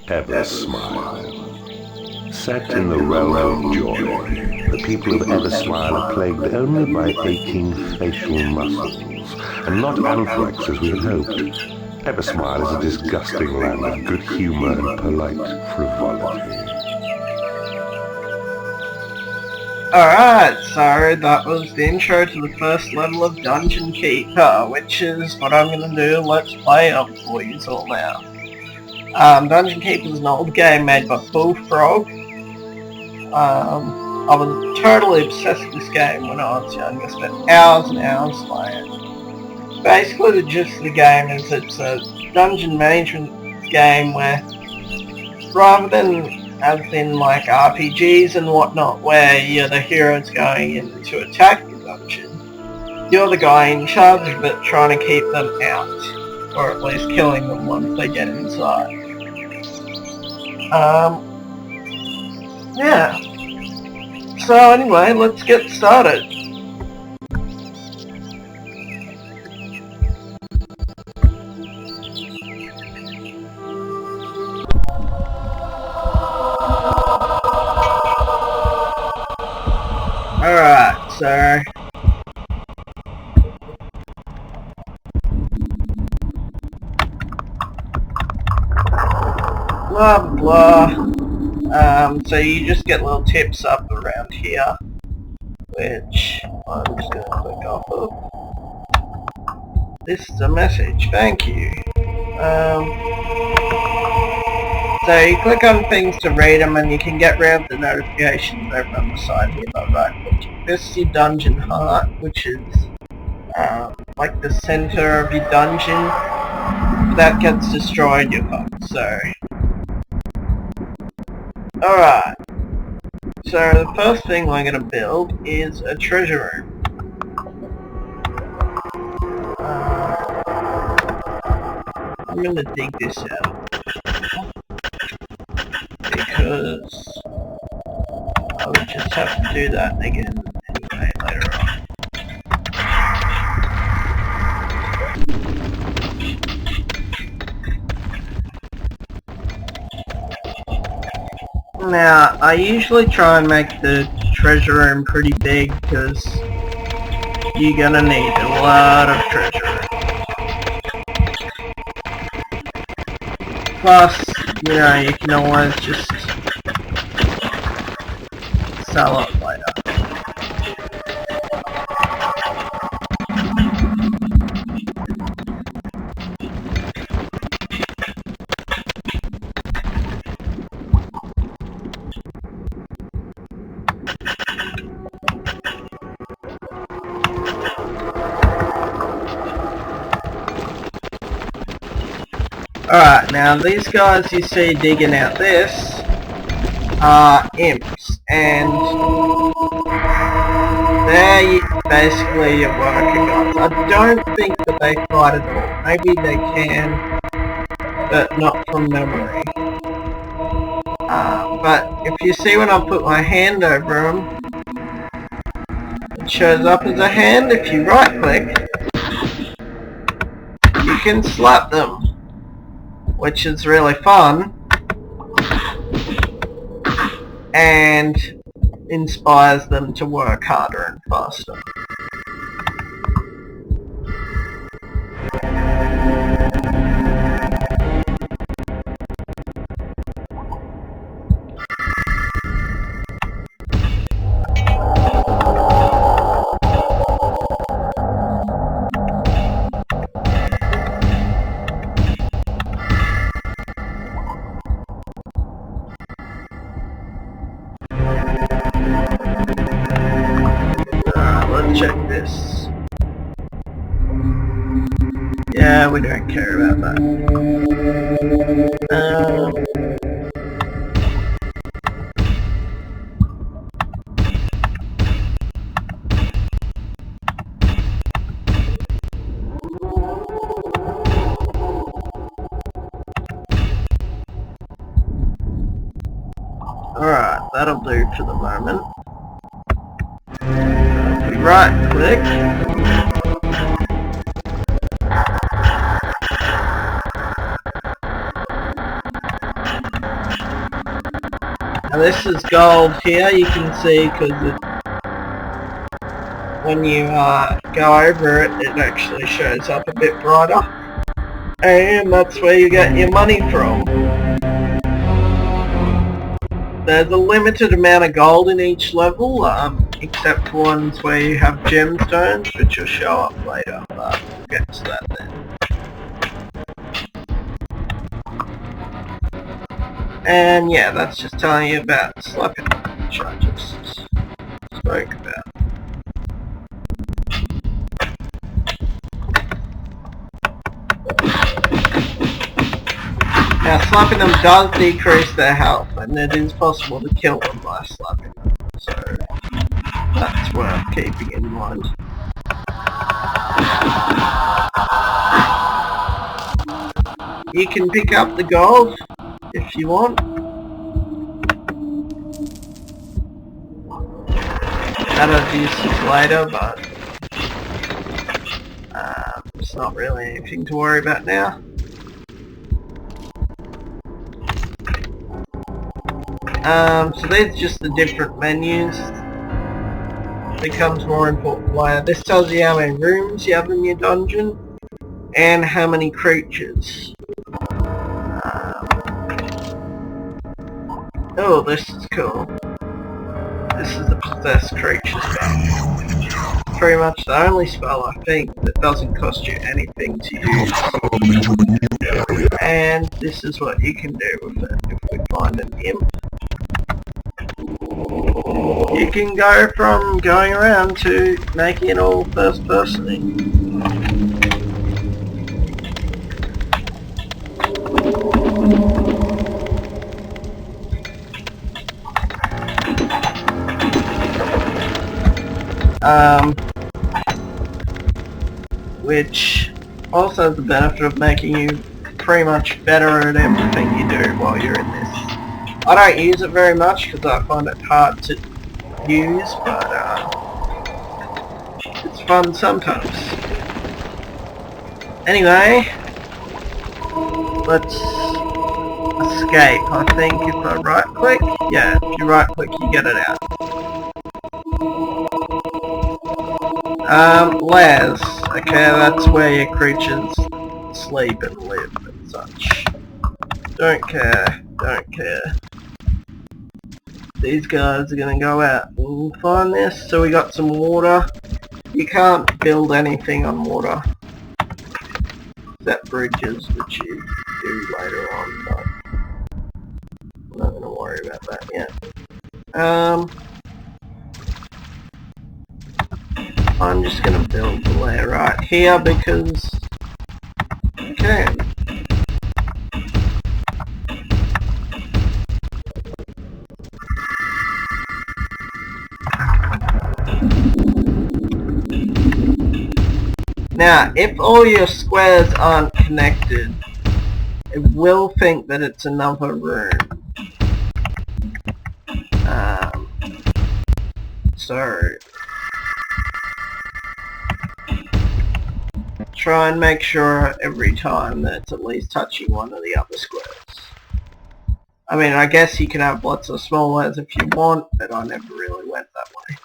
Eversmile. Set in the realm of joy, the people of Eversmile are plagued only by aching facial muscles, and not anthrax as we had hoped. Eversmile is a disgusting land of good humor and polite frivolity. Alright, so that was the intro to the first level of Dungeon Keeper, which is what I'm going to do, let's play up for you all now. Dungeon Keeper is an old game made by Bullfrog. I was totally obsessed with this game when I was young. I spent hours and hours playing it. Basically the gist of the game is it's a dungeon management game where, rather than as in like RPGs and whatnot, where you're the heroes going in to attack the dungeon, you're the guy in charge of it trying to keep them out, or at least killing them once they get inside. Yeah. So anyway, let's get started. Alright, so blah blah. So you just get little tips up around here, which I'm just going to click off of. This is a message, thank you. So you click on things to read them, and you can get rid of the notifications over on the side here by right clicking. This is your dungeon heart, which is like the center of your dungeon. If that gets destroyed, you're fucked. So alright, so the first thing we're going to build is a treasure room. I'm going to dig this out, because I would just have to do that again anyway later on. Now, I usually try and make the treasure room pretty big, because you're gonna need a lot of treasure. Plus, you know, you can always just sell it later. Alright, now these guys you see digging out this are imps, and they're basically your worker guys. I don't think that they fight at all. Maybe they can, but not from memory. But if you see when I put my hand over them, it shows up as a hand. If you right click, you can slap them, which is really fun and inspires them to work harder and faster. Check this. Yeah, we don't care about that. Alright, that'll do for the moment. Right click. And this is gold here, you can see, because when you go over it, it actually shows up a bit brighter. And that's where you get your money from. There's a limited amount of gold in each level, except for ones where you have gemstones, which will show up later, but we'll get to that then. And yeah, that's just telling you about slapping, which I just spoke about. Now, slapping them does decrease their health, and it is possible to kill them by slapping them, so that's worth keeping in mind. You can pick up the gold if you want. That'll use later, but it's not really anything to worry about now. So these are just the different menus. Becomes more important later. This tells you how many rooms you have in your dungeon and how many creatures. Oh, this is cool. This is the possessed creatures spell. Pretty much the only spell, I think, that doesn't cost you anything to use. And this is what you can do with it if we find an imp. You can go from going around to making it all first person. Which also has the benefit of making you pretty much better at everything you do while you're in this. I don't use it very much because I find it hard to use, but it's fun sometimes. Anyway, let's escape. I think if I right click, yeah, if you right click you get it out. Lairs. Okay, that's where your creatures sleep and live and such. Don't care, don't care. These guys are gonna go out and find this. So we got some water. You can't build anything on water except bridges, which you do later on, but I'm not gonna worry about that yet. I'm just gonna build the layer right here because I can. Now, if all your squares aren't connected, it will think that it's another room. So try and make sure every time that it's at least touching one of the other squares. I mean, I guess you can have lots of small ones if you want, but I never really went that way.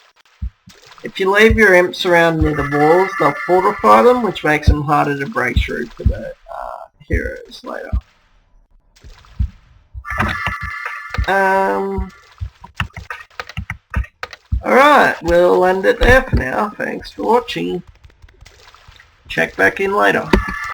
If you leave your imps around near the walls, they'll fortify them, which makes them harder to break through for the heroes later. Alright, we'll end it there for now. Thanks for watching. Check back in later.